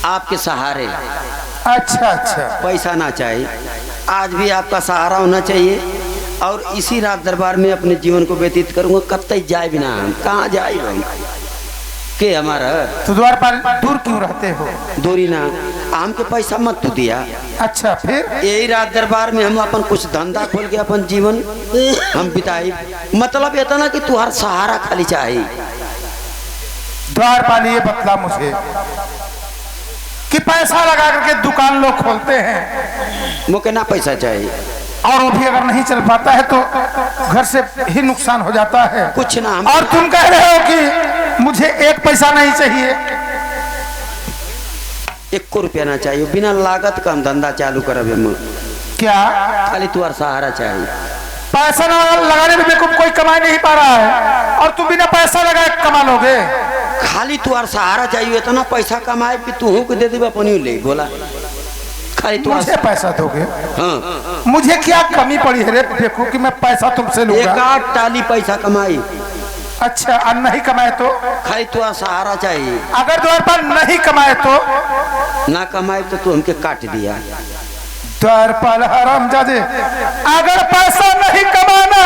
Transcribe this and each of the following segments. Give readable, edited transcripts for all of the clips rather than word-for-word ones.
आपके सहारे। अच्छा अच्छा, पैसा ना चाहिए, आज भी आपका सहारा होना चाहिए। और इसी रात दरबार में अपने जीवन को व्यतीत करूँगा। कब तक जाए बिना हम कहाँ जाए हम के हमारा। तो द्वारपाल दूर क्यों रहते हो? दूरी ना, आम के पैसा मत तू दिया। अच्छा, फिर यही रात दरबार में हम अपन कुछ धंधा खोल के अपन जीवन हम बिताई। मतलब इतना कि तुहार सहारा खाली चाहिए। द्वारपाल ये बतला मुझे कि पैसा लगा करके दुकान लोग खोलते हैं, मुझे ना पैसा चाहिए। और वो भी अगर नहीं चल पाता है तो घर से ही नुकसान हो जाता है। कुछ ना हम और तुम कह रहे हो कि मुझे एक पैसा नहीं चाहिए। 1 रुपया ना चाहिए, बिना लागत का हम धंधा चालू करब। क्या खाली तुहार सहारा चाहिए। पैसा ना लगाने में बेवकूफ कोई कमा नहीं पा रहा है, और तुम बिना पैसा लगाए कमा लोगे? खाली तुहार सहारा चाहिए। इतना पैसा कमाए कि तू को दे देबे अपन ले बोला। खाली तू मुझे पैसा दोगे? हाँ, मुझे क्या कमी पड़ी है रे देखो कि मैं पैसा तुमसे लूंगा? 1 टाली पैसा कमाई। अच्छा, और नहीं कमाए तो? खाली तुहार सहारा चाहिए। अगर द्वारपाल नहीं कमाए तो? ना कमाए तो तू हमके काट दिया। द्वारपाल हरामजादे, अगर पैसा नहीं कमाना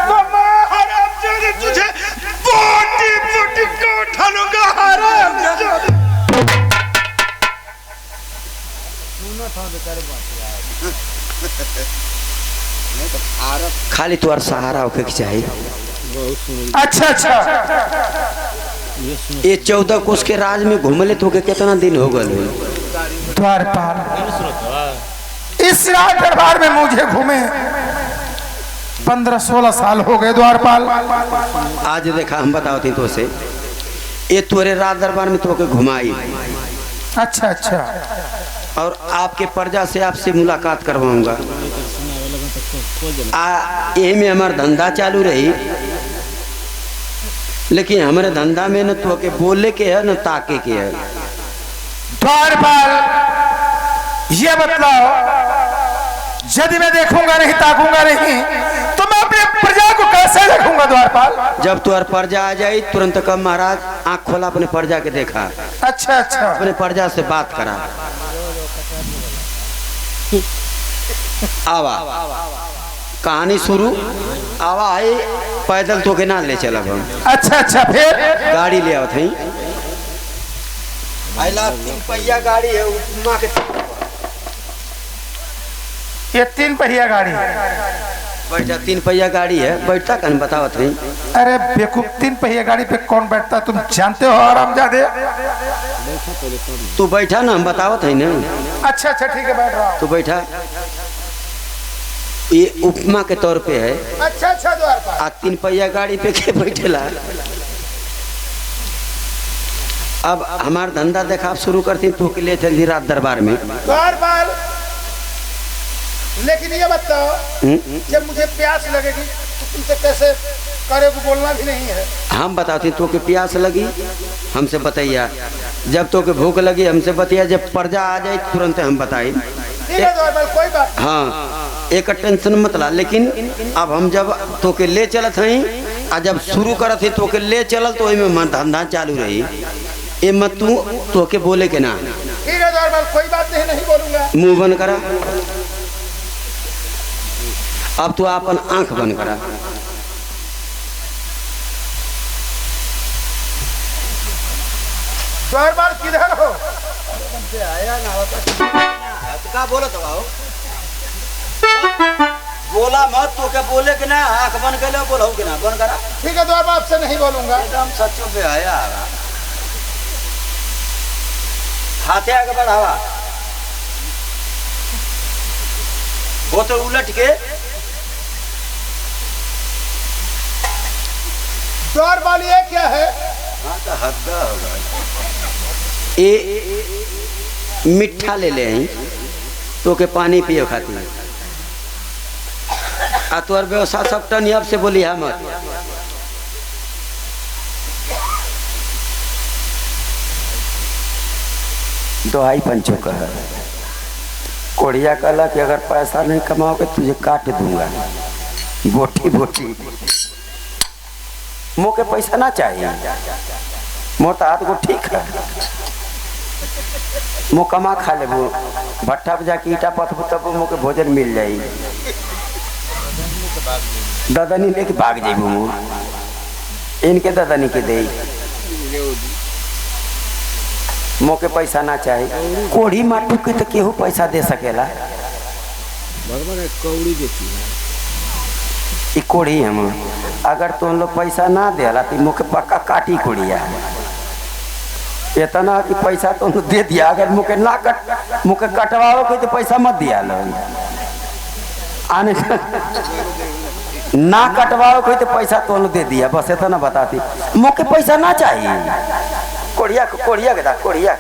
तो मैं हरामजादे तुझे बोटी बोटी काट डालूंगा। हरामजादे खाली तुहार सहारा होके चाहिए। अच्छा अच्छा, ये 14 कोस के राज में घूमले तो कितना दिन हो गए? द्वारपाल इस राज दरबार में मुझे घूमे 15-16 साल हो गए। द्वारपाल आज देखा हम बताओ थी तो से ये तोरे राज दरबार में तो के घुमाई। अच्छा अच्छा, और आपके प्रजा से आपसे मुलाकात करवाऊंगा। यही में हमारा धंधा चालू रही, लेकिन हमारे धंधा में न तो के बोले के है न ताके के है। द्वारपाल ये बतलाओ, यदि मैं देखूंगा नहीं ताकूंगा नहीं तो मैं अपने प्रजा को कैसे देखूंगा? द्वारपाल जब तुम्हार प्रजा आ जाए तुरंत कब महाराज आंख खोला, अपने प्रजा के देखा। अच्छा अच्छा, अपने प्रजा से बात करा। आवा कहानी शुरू। आवा है पैदल तो के ना ले चला हम। अच्छा अच्छा, फिर गाड़ी ले आवत है। 3 पहिया गाड़ी है उपमा के। ये 3 पहिया गाड़ी? बैठा 3 पहिया गाड़ी है, बैठता कहीं बतावत है। अरे बेवकूफ, 3 पहिया गाड़ी पे कौन बैठता तुम जानते हो हरामजादे? तू बैठा ना, हम बतावत है ना। अच्छा अच्छा, ठीक है, बैठ रहा हूं। तू बैठा। ये उपमा के तौर पे है। अच्छा अच्छा, द्वारपाल 3 पहिया गाड़ी पे के बैठेला। अब हमार धंधा देखा आप शुरू करती तो के लिए चल रात दरबार में। द्वारपाल लेकिन ये बताओ, जब मुझे प्यास लगेगी तो तुमसे कैसे करेगा? बोलना भी नहीं है। हम बताते तो के प्यास लगी हमसे बताइया, जब तो के भूख लगी हमसे बताइया, जब प्रजा आ जाए तुरंत हम बताए। ठीक है द्वारपाल, कोई बात। हाँ, एक टेंशन मत ला। लेकिन अब हम जब तो के ले चलत हैं और जब शुरू करत है तो के ले चलल तो में धंधा चालू रही। ये मत तू तो के बोले के ना। ठीक है द्वारपाल, कोई बात नहीं, नहीं बोलूंगा। मुंह बंद करा। अब तू अपन आंख बंद करा। द्वारपाल किधर हो? का बोला तो बोला मत तो क्या बोले कि ना, आंख बंद कर लो, बोलो कि ना बंद करा। ठीक है द्वारपाल, आपसे नहीं बोलूंगा। एकदम सच्चों पे आया। हाथे आगे बढ़ावा, वो तो उलट के। द्वारपाल ये क्या है? हाँ तो हद होगा। ये मिठा ले ले हैं तो के पानी पियो खाती है। आ तोर व्यवसाय सब टन अब से बोली हम दोहाई पंचों का है। कोढ़िया कहला कि अगर पैसा नहीं कमाओगे तुझे काट दूंगा बोटी बोटी। मुँह के पैसा ना चाहिए, मोटा हाथ को ठीक है। मुकमा खा लेबू भट्ठा पे जाके ईटा पथबू तब मुके भोजन मिल जाई ददनी लेके भाग जेबू इनके ददनी के दे मोके पैसा ना चाहे कोढ़ी माटू के तो केहू पैसा दे सकेला कौड़ी देती है कोढ़ी हम अगर तुम लोग पैसा ना देला तो मुके पक्का काटी कोढ़िया इतना कि पैसा तो दे दिया अगर मुके ना मुके कटवाओ के तो पैसा मत दिया लो आने ना कटवाओ के तो पैसा तो दे दिया बस इतना बताती मुके पैसा ना चाहिए कोढ़िया के दा कोढ़िया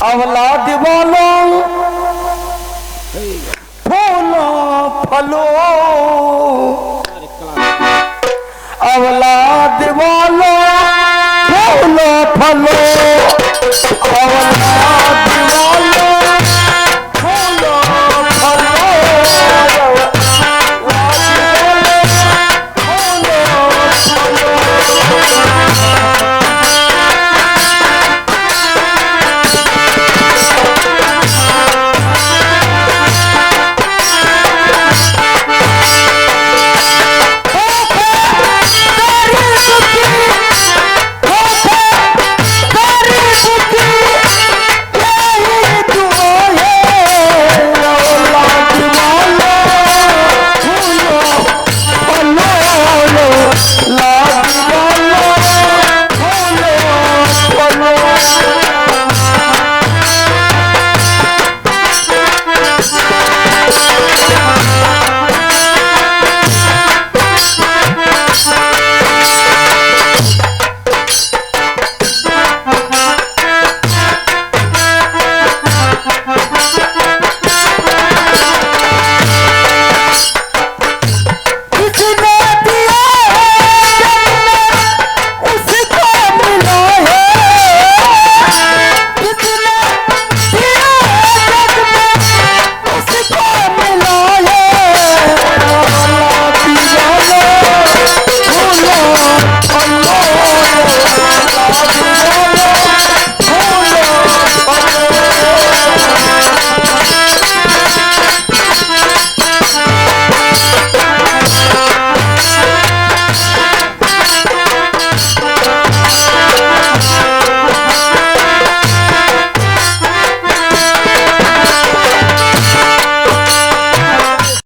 औलाद वालो फूलो फलो औलाद वालो फूलो फलो औलाद